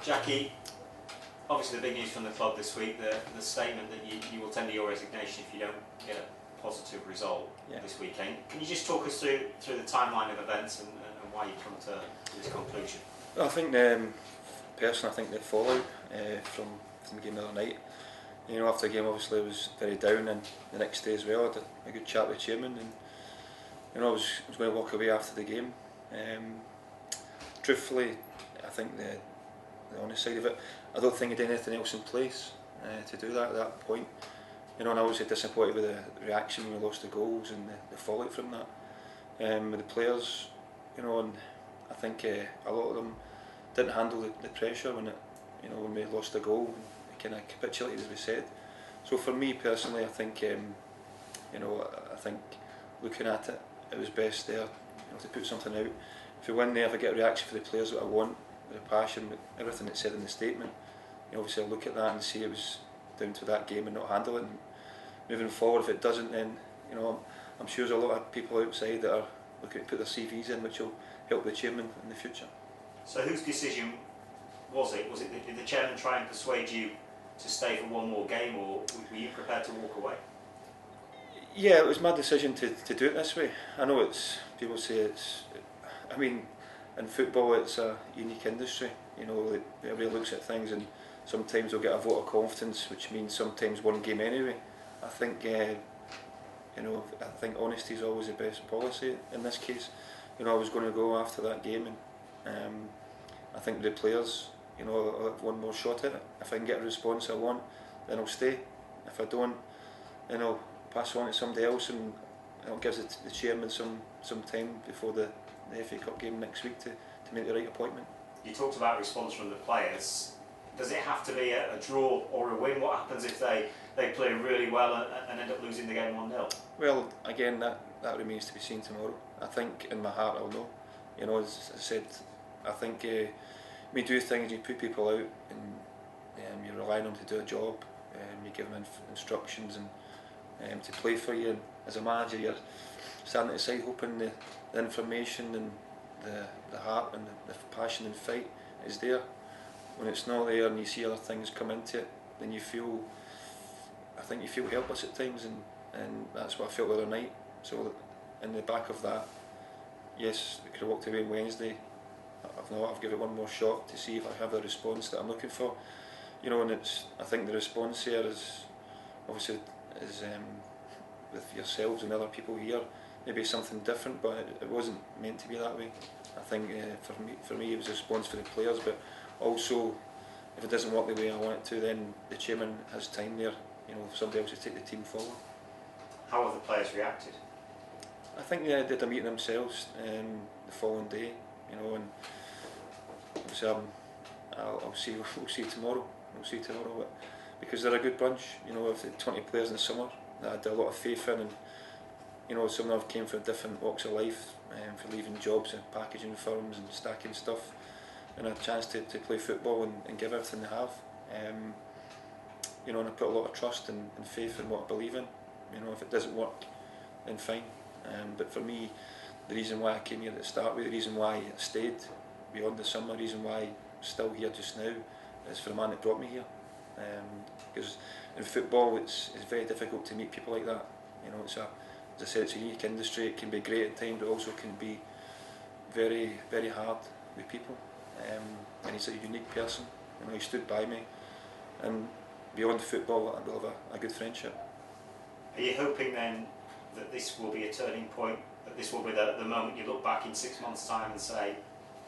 Jackie, obviously the big news from the club this week, the statement that you will tender your resignation if you don't get a positive result this weekend. Can you just talk us through the timeline of events and why you come to this conclusion? Well, I think personally, I think the fallout from the game the other night, you know, after the game obviously I was very down, and the next day as well I had a good chat with the chairman, and you know, I was going to walk away after the game. Truthfully, I think the honest side of it, I don't think I did anything else in place to do that at that point. You know, and I was disappointed with the reaction when we lost the goals and the fallout from that. With the players, you know, and I think a lot of them didn't handle the pressure when we lost the goal, and they kind of capitulated, as we said. So for me personally, I think I think looking at it, it was best there, to put something out. If we win there, if I get a reaction for the players that I want, with the passion, with everything that's said in the statement, obviously I'll look at that and see it was down to that game and not handle it. And moving forward, if it doesn't, then I'm sure there's a lot of people outside that are looking to put their CVs in, which will help the chairman in the future. So whose decision was it? Did the chairman try and persuade you to stay for one more game, or were you prepared to walk away? Yeah, it was my decision to do it this way. I know people say I mean, in football it's a unique industry. Everybody looks at things, and sometimes they'll get a vote of confidence, which means sometimes one game anyway. I think I think honesty is always the best policy in this case. I was going to go after that game, and I think the players, I'll have one more shot at it. If I can get a response I want, then I'll stay. If I don't, then I'll pass on to somebody else, and it gives the chairman some time before the FA Cup game next week to make the right appointment. You talked about response from the players. Does it have to be a draw or a win? What happens if they play really well and end up losing the game 1-0? Well, again, that remains to be seen tomorrow. I think in my heart I'll know. As I said, I think when you do things, you put people out, and you rely on them to do a job, you give them instructions and to play for you. And as a manager, you're standing aside hoping the information and the heart and the passion and fight is there. When it's not there and you see other things come into it, then I think you feel helpless at times, and that's what I felt the other night. So in the back of that, yes, we could have walked away on Wednesday. I've given it one more shot to see if I have the response that I'm looking for. And I think the response here is obviously with yourselves and other people here, maybe something different, but it wasn't meant to be that way. I think for me it was a response for the players, but also if it doesn't work the way I want it to, then the chairman has time there, for somebody else to take the team forward. How have the players reacted? I think they did a meeting themselves the following day, and obviously we'll see tomorrow. We'll see tomorrow, but because they're a good bunch, of the 20 players in the summer that I had a lot of faith in, and some of them came from different walks of life, for leaving jobs and packaging firms and stacking stuff, and a chance to play football and give everything they have. And I put a lot of trust and faith in what I believe in. If it doesn't work, then fine. But for me, the reason why I came here to start with, the reason why I stayed beyond the summer, the reason why I'm still here just now, is for the man that brought me here. Because in football, it's very difficult to meet people like that. As I said, it's a unique industry. It can be great at times, but also can be very, very hard with people. And he's a unique person. He stood by me, and beyond football, we'll have a good friendship. Are you hoping then that this will be a turning point, that this will be the moment you look back in 6 months' time and say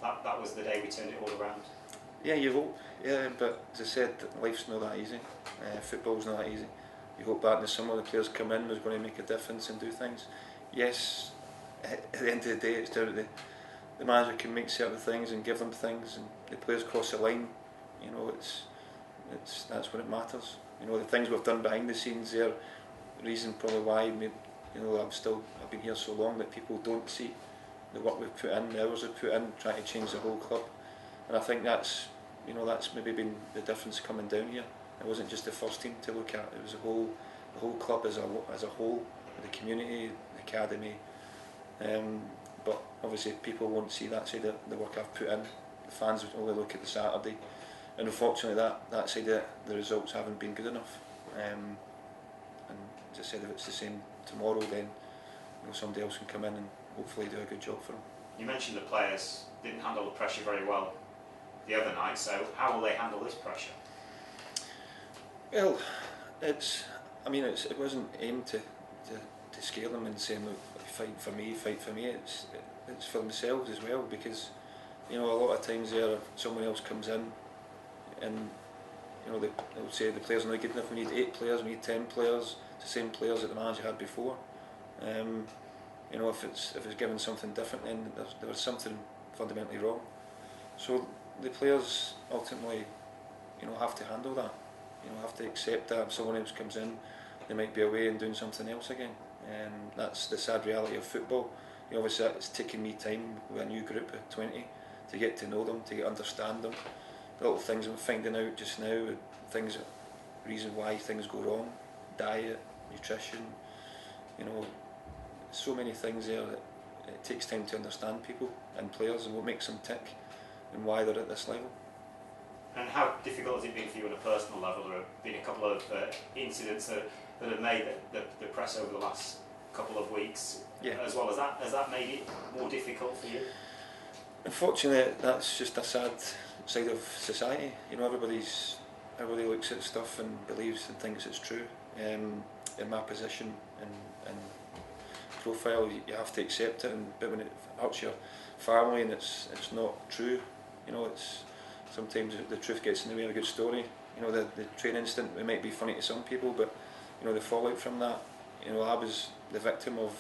that was the day we turned it all around? Yeah, you hope. Yeah, but as I said, life's not that easy. Football's not that easy. You hope that in the summer the players come in who's going to make a difference and do things. Yes, at the end of the day, it's down to the manager can make certain things and give them things, and the players cross the line. That's when it matters. The things we've done behind the scenes there, the reason probably why I've been here so long, that people don't see the work we've put in, the hours we've put in, trying to change the whole club. And I think that's maybe been the difference coming down here. It wasn't just the first team to look at; it was the whole club as a whole, the community, the academy. But obviously, people won't see that side of the work I've put in. The fans would only look at the Saturday, and unfortunately that side of it, the results haven't been good enough. And as I said, if it's the same tomorrow, then somebody else can come in and hopefully do a good job for them. You mentioned the players didn't handle the pressure very well the other night, so how will they handle this pressure? Well, it wasn't aimed to scare them and saying, look, fight for me. It's for themselves as well, because a lot of times there someone else comes in and they'll say the players are not good enough, we need 8 players, we need 10 players, it's the same players that the manager had before. If it's given something different, then there was something fundamentally wrong. So the players ultimately have to handle that, have to accept that if someone else comes in, they might be away and doing something else again. That's the sad reality of football. Obviously it's taken me time with a new group of 20 to get to know them, to understand them. The little things I'm finding out just now, reason why things go wrong, diet, nutrition, so many things there that it takes time to understand people and players and what makes them tick and why they're at this level. And how difficult has it been for you on a personal level? There have been a couple of incidents that have made the press over the last couple of weeks, as well as that. Has that made it more difficult for you? Unfortunately, that's just a sad side of society. Everybody looks at stuff and believes and thinks it's true. In my position and profile, you have to accept it. But when it hurts your family and it's not true, it's sometimes the truth gets in the way of a good story. The train incident, it might be funny to some people, but the fallout from that. I was the victim of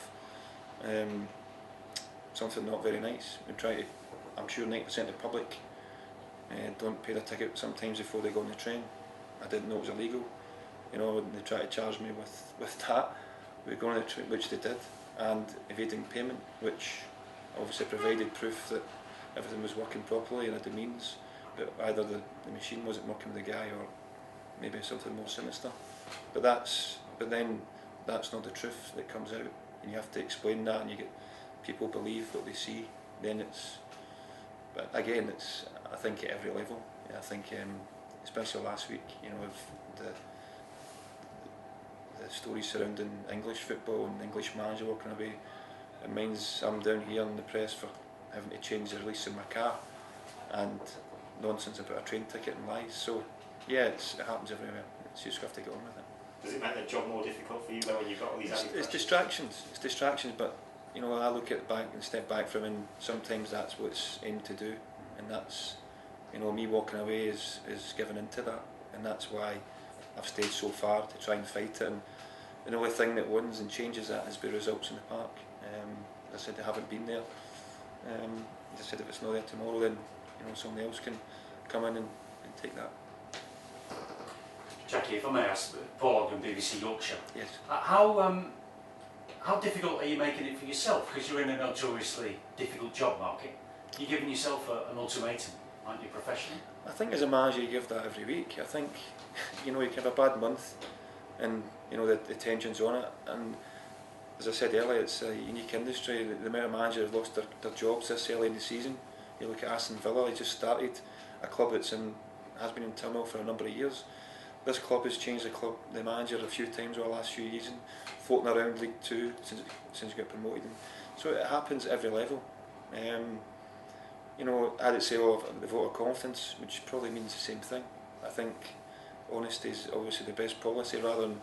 something not very nice. I'm sure 90% of the public don't pay their ticket sometimes before they go on the train. I didn't know it was illegal. They tried to charge me with that. We go on the train, which they did, and evading payment, which obviously provided proof that everything was working properly and had the means, but either the machine wasn't working with the guy or maybe something more sinister. But then that's not the truth that comes out, and you have to explain that, and you get people believe what they see. But again, I think at every level. I think especially last week, of the stories surrounding English football and the English manager walking away. I'm down here in the press for having to change the release in my car, and nonsense about a train ticket and lies. So yeah, it happens everywhere. You just have to get on with it. Does it make the job more difficult for you though when you've got all these added It's distractions, but I look at it back and step back from it, and sometimes that's what it's aimed to do, and that's me walking away is giving into that, and that's why I've stayed so far to try and fight it. And the only thing that wins and changes that is the results in the park. As I said, they haven't been there. As I said, if it's not there tomorrow, then somebody else can come in and take that. Jackie, if I may ask, Paul Ogden, BBC Yorkshire. Yes. How difficult are you making it for yourself? Because you're in a notoriously difficult job market. You're giving yourself an ultimatum, aren't you, professionally? I think as a manager you give that every week. I think you can have a bad month, and the tension's on it. And as I said earlier, it's a unique industry. The amount of managers have lost their jobs this early in the season. You look at Aston Villa; they just started a club has been in turmoil for a number of years. This club has changed the manager a few times over the last few years, floating around League 2 since you got promoted. So it happens at every level. I'd say the vote of confidence, which probably means the same thing. I think honesty is obviously the best policy, rather than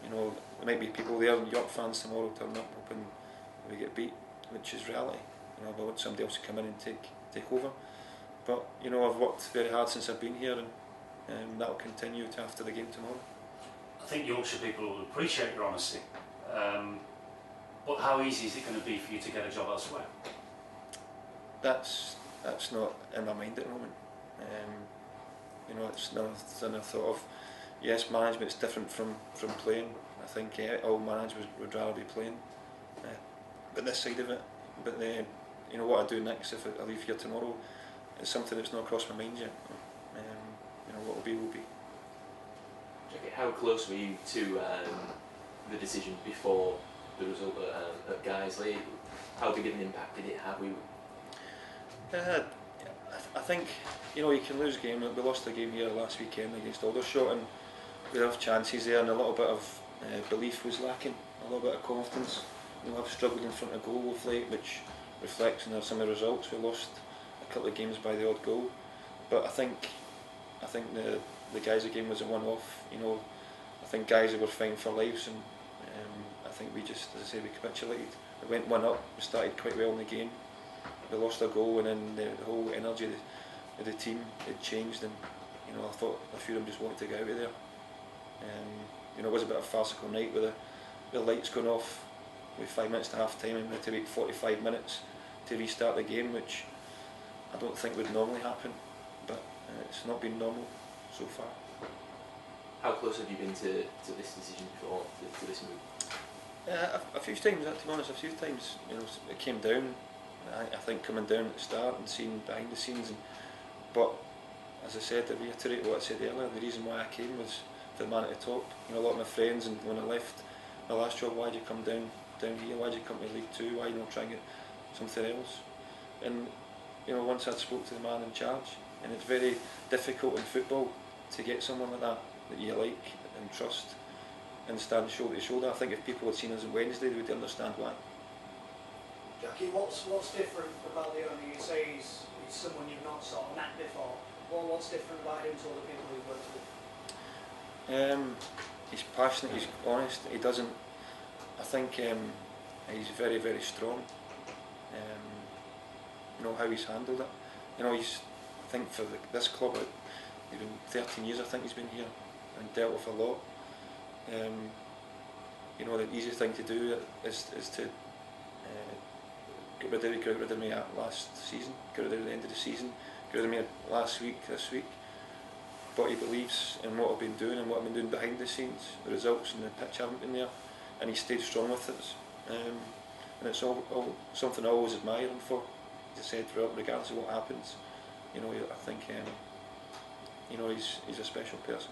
there might be people there, York fans tomorrow turn up hoping we get beat, which is reality. I want somebody else to come in and take over. But I've worked very hard since I've been here, and that will continue to after the game tomorrow. I think Yorkshire people will appreciate your honesty, but how easy is it going to be for you to get a job elsewhere? That's not in my mind at the moment. It's nothing I thought of. Yes, management's different from playing. I think all managers would rather be playing, but this side of it. But what I do next if I leave here tomorrow is something that's not crossed my mind yet. What will be will be. Okay, how close were you to the decision before the result at Guiseley? How big of an impact did it have? I think, you know, you can lose a game. We lost a game here last weekend against Aldershot, and we have chances there, and a little bit of belief was lacking, a little bit of confidence. You know, I've struggled in front of goal of late, which reflects in some of the results. We lost a couple of games by the odd goal, but I think the guys' game was a one-off. You know, I think guys who were fighting for lives, and I think we just, as I say, we capitulated. We went one up. We started quite well in the game. We lost a goal, and then the whole energy of the team had changed, and you know, I thought a few of them just wanted to get out of there. You know, it was a bit of a farcical night with the lights going off with 5 minutes to half time, and we had to wait 45 minutes to restart the game, which I don't think would normally happen, but it's not been normal so far. How close have you been to this decision before, to this move? A few times, to be honest, a few times. You know, it came down. I think coming down at the start and seeing behind the scenes, but as I said, to reiterate what I said earlier, the reason why I came was for the man at the top. You know, a lot of my friends, and when I left my last job, why did you come down here? Why did you come to League Two? Why not try and get something else? And you know, once I spoke to the man in charge, and it's very difficult in football to get someone like that you like and trust and stand shoulder to shoulder. I think if people had seen us on Wednesday, they would understand why. Jackie, what's different about the owner? You say he's someone you've not sort of met before. What's different about him to other people you've worked with? He's passionate, he's honest, he doesn't, I think he's very, very strong. You know, how he's handled it. You know, he's, I think for this club, he's been 13 years I think he's been here and dealt with a lot. You know, the easiest thing to do is to get rid of me last season, get rid of the end of the season, get rid of me last week, this week. But he believes in what I've been doing and what I've been doing behind the scenes. The results in the pitch haven't been there, and he stayed strong with us. And it's all something I always admire him for. As I said, regardless of what happens, you know, I think you know, he's a special person.